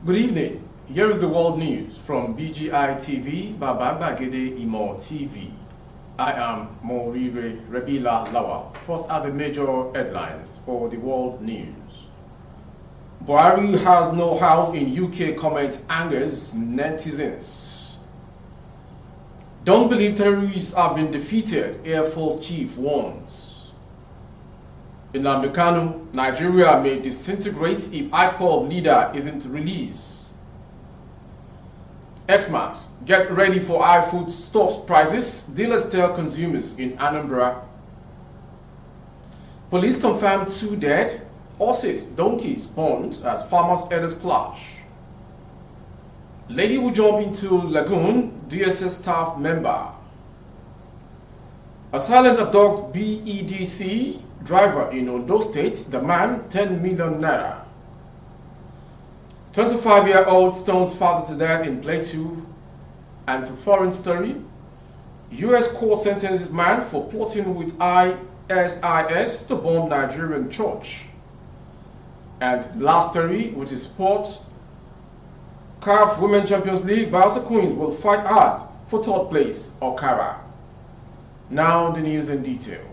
Good evening. Here is the world news from BGI TV, Babangagede Imo TV. I am Morire Rebila Lawal. First are the major headlines for the world news. Buhari has no house in UK, comment angers netizens. Don't believe terrorists have been defeated, Air Force Chief warns. In Anambra, Nigeria may disintegrate if IPOB leader isn't released. Xmas, get ready for high foodstuffs prices, dealers tell consumers in Anambra. Police confirm 2 dead, horses, donkeys burned as farmers' herders clash. Lady will jump into lagoon, DSS staff member. A silent abduct BEDC driver in Ondo State, the man 10 million naira. 25-year-old stones father to death in Plateau. And to foreign story, U.S. court sentences man for plotting with ISIS to bomb Nigerian church. And the last story, which is sports, CAF Women Champions League, Biafra Queens will fight hard for 3rd place, Okara. Now the news in detail.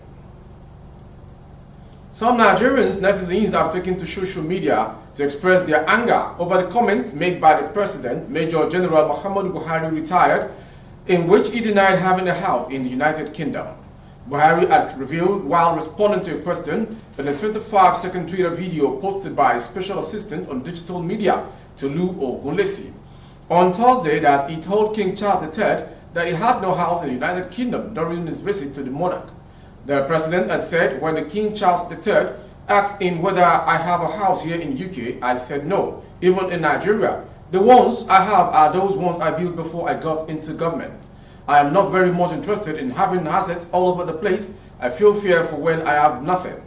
Some Nigerians netizens have taken to social media to express their anger over the comments made by the President, Major General Muhammadu Buhari, retired, in which he denied having a house in the United Kingdom. Buhari had revealed while responding to a question in a 25-second Twitter video posted by a special assistant on digital media, Tolu Ogunlesi, on Thursday that he told King Charles III that he had no house in the United Kingdom during his visit to the monarch. The president had said, when the King Charles III asked him whether I have a house here in UK, I said no, even in Nigeria. The ones I have are those ones I built before I got into government. I am not very much interested in having assets all over the place. I feel fear for when I have nothing.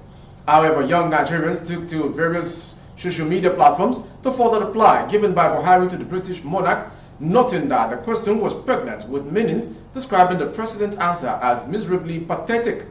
However, young Nigerians took to various social media platforms to further reply given by Buhari to the British monarch, noting that the question was pregnant with meanings, describing the president's answer as miserably pathetic.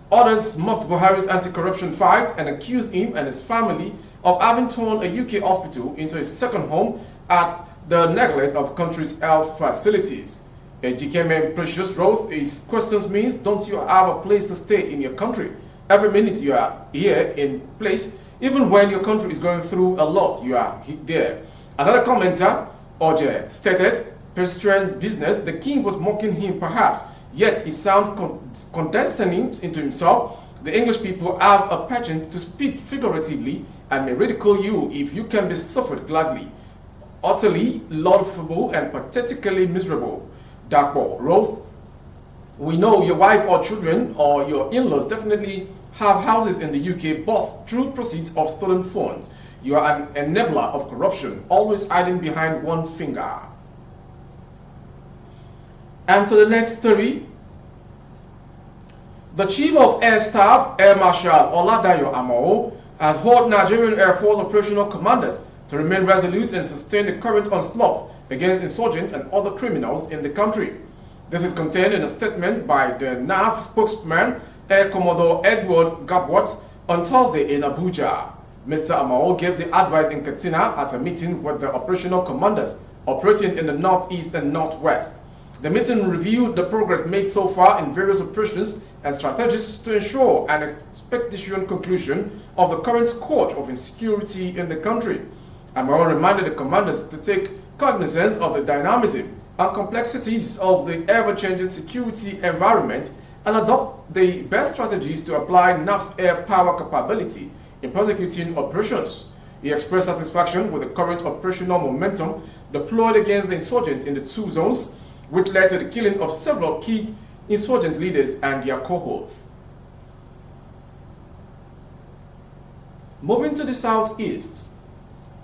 Others mocked Buhari's anti-corruption fight and accused him and his family of having turned a UK hospital into a second home at the neglect of country's health facilities. N10M Precious wrote, his questions means, don't you have a place to stay in your country? Every minute you are here in place, even when your country is going through a lot, you are there. Another commenter, Oje, stated, pedestrian business, the king was mocking him perhaps, yet he sounds condescending into himself. The English people have a penchant to speak figuratively and may ridicule you if you can be suffered gladly. Utterly laudable and pathetically miserable. Darkball wrote, we know your wife or children or your in-laws definitely have houses in the UK, both through proceeds of stolen funds. You are an enabler of corruption, always hiding behind one finger. And to the next story, the Chief of Air Staff, Air Marshal Oladayo Amao, has urged Nigerian Air Force operational commanders to remain resolute and sustain the current onslaught against insurgents and other criminals in the country. This is contained in a statement by the NAV spokesman, Air Commodore Edward Gabwat, on Thursday in Abuja. Mr. Amao gave the advice in Katsina at a meeting with the operational commanders operating in the northeast and northwest. The meeting reviewed the progress made so far in various operations and strategies to ensure an expeditious conclusion of the current scourge of insecurity in the country. Amao reminded the commanders to take cognizance of the dynamism and complexities of the ever-changing security environment and adopt the best strategies to apply NAV's air power capability in prosecuting operations. He expressed satisfaction with the current operational momentum deployed against the insurgents in the 2 zones, which led to the killing of several key insurgent leaders and their cohorts. Moving to the southeast,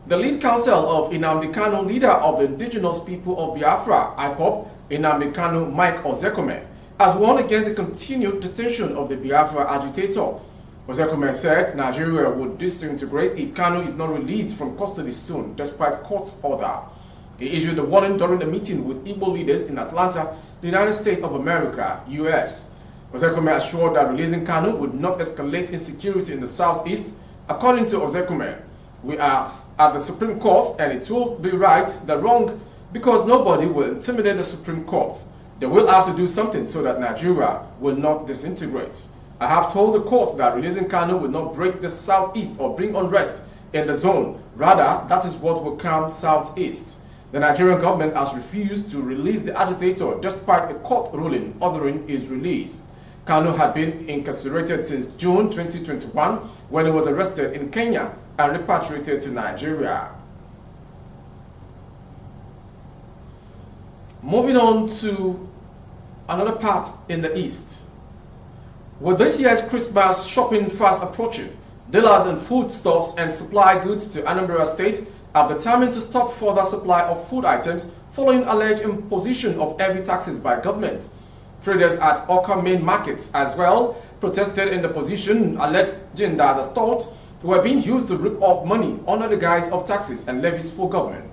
the lead counsel of Nnamdi Kanu, leader of the indigenous people of Biafra, IPOB, Nnamdi Kanu Mike Ozekome, has warned against the continued detention of the Biafra agitator. Ozekome said Nigeria would disintegrate if Kanu is not released from custody soon, despite court's order. He issued a warning during a meeting with Igbo leaders in Atlanta, the United States of America, US. Ozekome assured that releasing Kanu would not escalate insecurity in the southeast. According to Ozekome, We are at the Supreme Court, and it will be right the wrong, because nobody will intimidate the Supreme Court. They will have to do something so that Nigeria will not disintegrate. I have told the court that releasing Kanu will not break the southeast or bring unrest in the zone. Rather, that is what will calm southeast. The Nigerian government has refused to release the agitator despite a court ruling ordering his release. Kanu had been incarcerated since June 2021 when he was arrested in Kenya and repatriated to Nigeria. Moving on to another part in the east. With this year's Christmas shopping fast approaching, dealers in foodstuffs and supply goods to Anambra State have determined to stop further supply of food items following alleged imposition of heavy taxes by government. Traders at Awka main markets as well protested in the position, alleging that the stores were being used to rip off money under the guise of taxes and levies for government.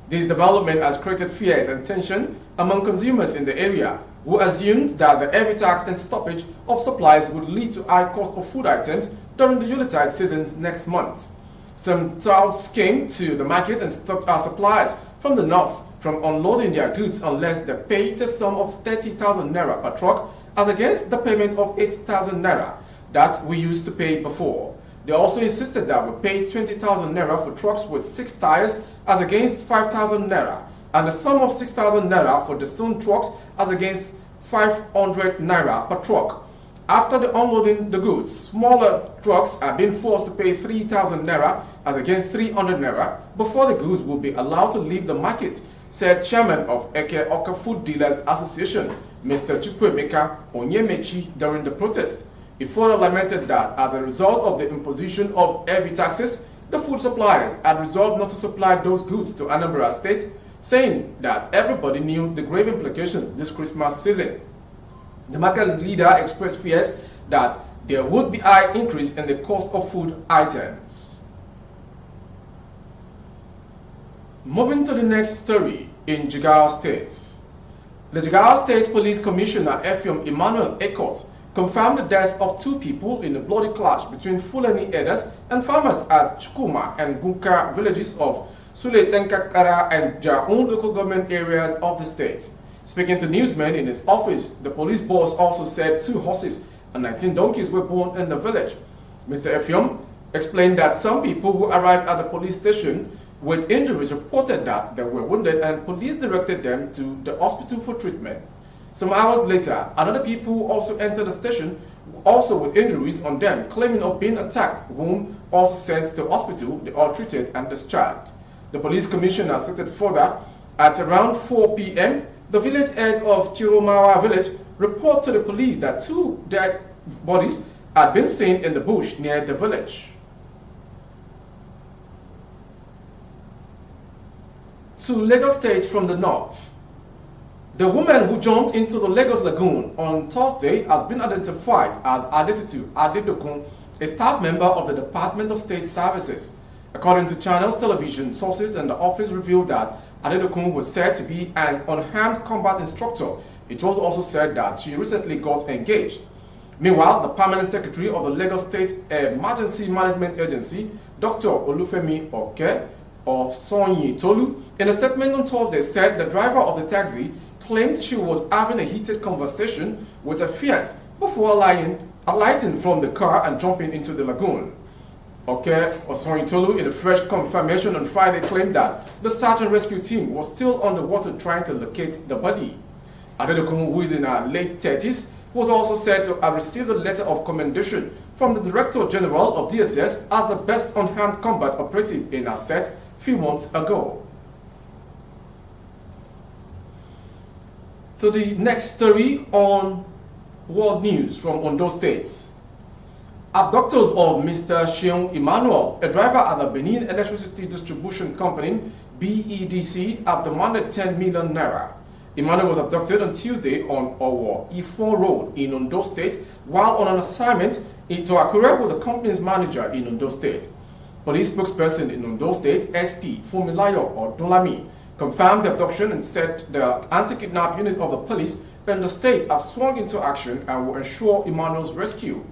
This development has created fears and tension among consumers in the area, who assumed that the heavy tax and stoppage of supplies would lead to high cost of food items during the Yuletide seasons next month. Some touts came to the market and stopped our suppliers from the north from unloading their goods unless they paid the sum of 30,000 naira per truck as against the payment of 8,000 naira that we used to pay before. They also insisted that we pay 20,000 naira for trucks with 6 tires as against 5,000 naira, and the sum of 6,000 naira for the Sun trucks as against 500 naira per truck. After the unloading the goods, smaller trucks are being forced to pay 3,000 naira as against 300 naira before the goods will be allowed to leave the market, said Chairman of Eke Awka Food Dealers Association, Mr. Chukwuemeka Onyemechi, during the protest. He further lamented that as a result of the imposition of heavy taxes, the food suppliers had resolved not to supply those goods to Anambra State, saying that everybody knew the grave implications this Christmas season. The market leader expressed fears that there would be a high increase in the cost of food items. Moving to the next story in Jigawa State. The Jigawa State Police Commissioner Effium Emmanuel Ekot confirmed the death of 2 people in a bloody clash between Fulani herders and farmers at Chukuma and Gunka villages of Suletenkakara and their own local government areas of the state. Speaking to newsmen in his office, the police boss also said 2 horses and 19 donkeys were born in the village. Mr. Effium explained that some people who arrived at the police station with injuries reported that they were wounded and police directed them to the hospital for treatment. Some hours later, another people also entered the station, also with injuries on them, claiming of being attacked, whom also sent to hospital. They all treated and discharged. The police commissioner stated further, at around 4 p.m., the village head of Chiromawa village reported to the police that 2 dead bodies had been seen in the bush near the village. To Lagos State from the north. The woman who jumped into the Lagos Lagoon on Thursday has been identified as Adetutu Adedokun, a staff member of the Department of State Services. According to Channels Television, sources in the office revealed that Adedokun was said to be an unarmed combat instructor. It was also said that she recently got engaged. Meanwhile, the permanent secretary of the Lagos State Emergency Management Agency, Dr. Olufemi Oke of Sonyi Tolu, in a statement on Thursday said the driver of the taxi claimed she was having a heated conversation with her fiancé before alighting from the car and jumping into the lagoon. Oke Osonitolu, in a fresh confirmation on Friday, claimed that the search and rescue team was still underwater trying to locate the body. Adedokun, who is in her late 30s, was also said to have received a letter of commendation from the Director General of DSS as the best unarmed combat operative in her set a few months ago. To the next story on world news from Ondo State. Abductors of Mr. Sheung Emmanuel, a driver at the Benin Electricity Distribution Company, BEDC, have demanded 10 million naira. Emmanuel was abducted on Tuesday on Owo Ifon Road in Ondo State while on an assignment to Akure with the company's manager in Ondo State. Police spokesperson in Ondo State, SP Fumilayo Odunlami, confirmed the abduction and said the anti-kidnap unit of the police in the state have swung into action and will ensure Emmanuel's rescue.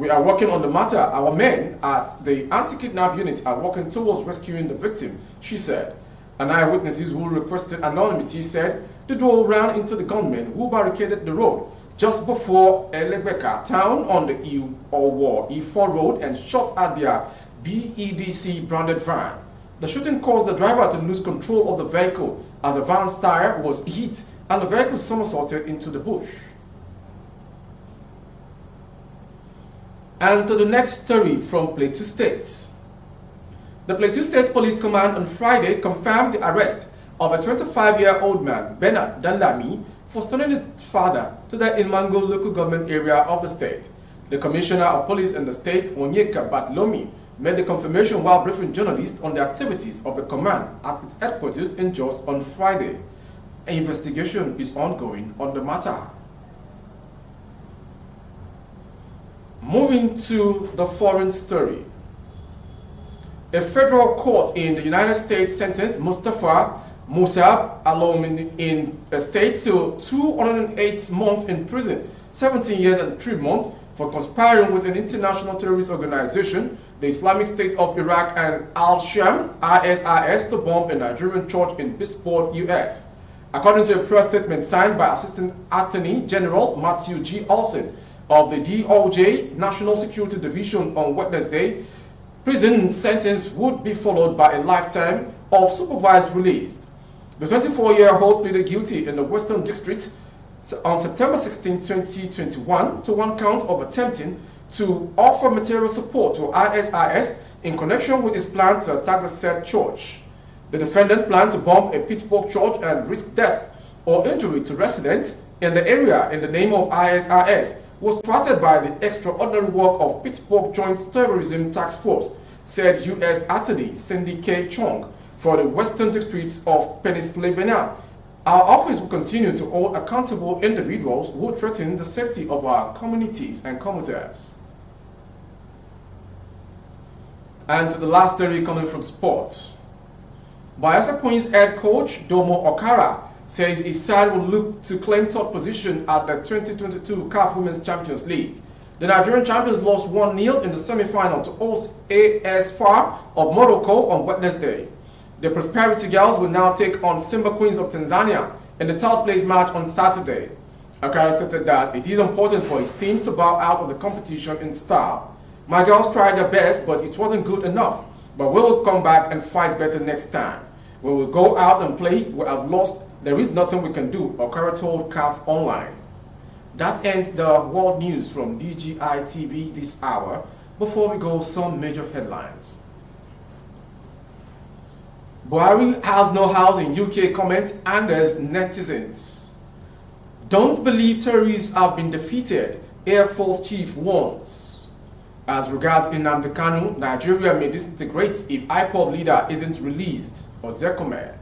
We are working on the matter. Our men at the anti-kidnap unit are working towards rescuing the victim, she said. An eyewitnesses who requested anonymity said the duo ran into the gunmen who barricaded the road just before Elegbeka town on the E4 road and shot at their BEDC branded van. The shooting caused the driver to lose control of the vehicle as the van's tire was hit and the vehicle somersaulted into the bush. And to the next story from Plateau State. The Plateau State Police Command on Friday confirmed the arrest of a 25-year-old man, Bernard Dandami, for stoning his father to the Ilmango local government area of the state. The Commissioner of Police in the state, Onyeka Batlomi, made the confirmation while briefing journalists on the activities of the command at its headquarters in Jos on Friday. An investigation is ongoing on the matter. Moving to the foreign story. A federal court in the United States sentenced Mustafa Musab Alom in a state to 208 months in prison, 17 years and 3 months, for conspiring with an international terrorist organization, the Islamic State of Iraq and Al-Sham, ISIS, to bomb a Nigerian church in Bisport, US. According to a press statement signed by Assistant Attorney General Matthew G. Olson of the DOJ National Security Division on Wednesday, prison sentence would be followed by a lifetime of supervised release. The 24-year-old pleaded guilty in the Western District on September 16, 2021 to one count of attempting to offer material support to ISIS in connection with his plan to attack the said church. The defendant planned to bomb a Pittsburgh church and risk death or injury to residents in the area in the name of ISIS, was thwarted by the extraordinary work of Pittsburgh Joint Terrorism Task Force, said U.S. Attorney Cindy K. Chong for the Western District of Pennsylvania. Our office will continue to hold accountable individuals who threaten the safety of our communities and commuters. And to the last story coming from sports. Bayelsa Queens head coach Domo Okara says his side will look to claim third position at the 2022 CAF Women's Champions League. The Nigerian champions lost 1-0 in the semi-final to host AS FAR of Morocco on Wednesday. The Prosperity Girls will now take on Simba Queens of Tanzania in the third place match on Saturday. Okara stated that it is important for his team to bow out of the competition in style. My girls tried their best, but it wasn't good enough. But we will come back and fight better next time. We will go out and play. We have lost. There is nothing we can do, Okara told CAF Online. That ends the world news from DGI TV this hour. Before we go, some major headlines. Buhari has no house in UK, comments Anders netizens. Don't believe terrorists have been defeated, Air Force Chief warns. As regards Nnamdi, Nigeria may disintegrate if IPOB leader isn't released, Ozekome.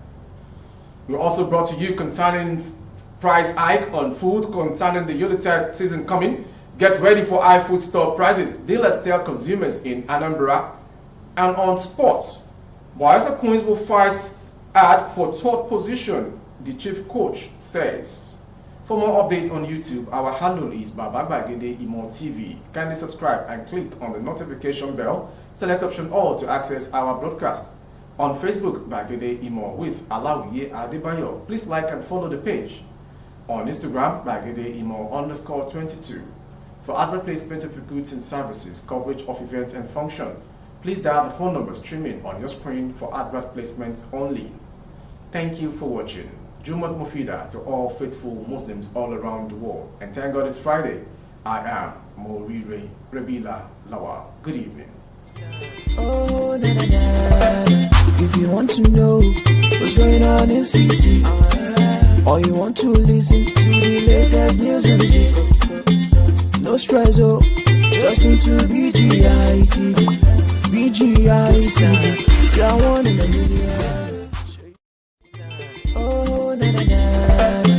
We also brought to you concerning price hike on food, concerning the Yuletide season coming. Get ready for high food store prices. Dealers tell consumers in Anambra. And on sports, Bayelsa Queens will fight hard for third position, the chief coach says. For more updates on YouTube, our handle is Babagede Imo TV. Kindly subscribe and click on the notification bell. Select option all to access our broadcast. On Facebook, Bagede Imo with Alawiye Adebayo. Please like and follow the page. On Instagram, Bagede Imo _22. For advert placement of goods and services, coverage of events and function, please dial the phone number streaming on your screen for advert placement only. Thank you for watching. Jumat Mufida to all faithful Muslims all around the world. And thank God it's Friday. I am Morire Rebila Lawa. Good evening. Oh, na, na, na. If you want to know what's going on in city, or you want to listen to the latest news and gist, no stress, oh, just tune to BGI TV. BGI TV, you're one in a million.